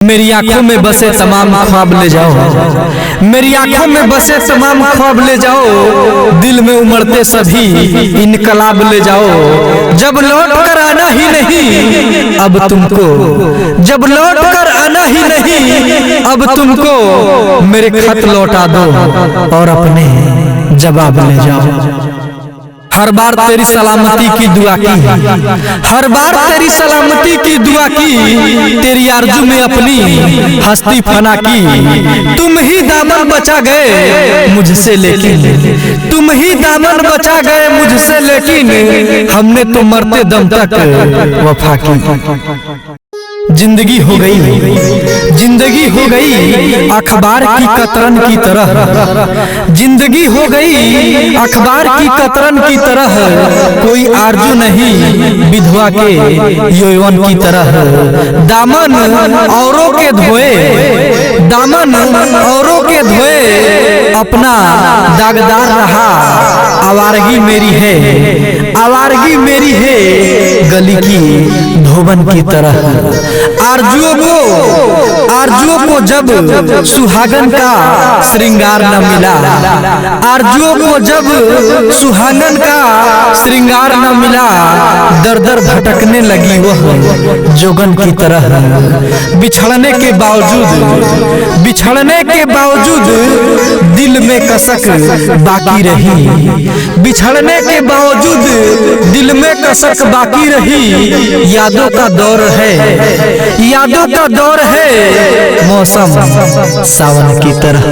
मेरी आंखों में बसे तमाम ख्वाब ले जाओ, मेरी आंखों में बसे तमाम ख्वाब ले जाओ, दिल में उमड़ते सभी इनकलाब ले जाओ। जब लौट कर आना ही नहीं अब तुमको, जब लौट कर आना ही नहीं अब तुमको, मेरे खत लौटा दो और अपने जवाब ले जाओ। हर बार तेरी सलामती की दुआ की, हर बार तेरी सलामती की दुआ की, तेरी आरज़ू में अपनी हस्ती फना की। तुम ही दामन बचा गए मुझसे लेकिन, तुम ही दामन बचा गए मुझसे लेकिन, हमने तो मरते दम तक वफा की। जिंदगी हो गई, जिंदगी हो गई अखबार की कतरन की तरह, जिंदगी हो गई अखबार की कतरन की तरह, कोई आरज़ू नहीं विधवा के यौवन की तरह। दामन औरों के धोए, दामन औरों के धोए, अपना दागदार रहा। आवारगी मेरी है, आवारगी मेरी है गली की धोबन की तरह। आरज़ुओं को जब सुहागन का श्रृंगार न मिला, आरज़ुओं को जब सुहागन का श्रृंगार न मिला, दर दर भटकने लगी वह जोगन की तरह। बिछड़ने के बावजूद, बिछड़ने के बावजूद दिल में कसक बाकी रही, बिछड़ने के बावजूद दिल में कसक बाकी रही। यादों का दौर है, यादों का दौर है मौसम सावन की तरह।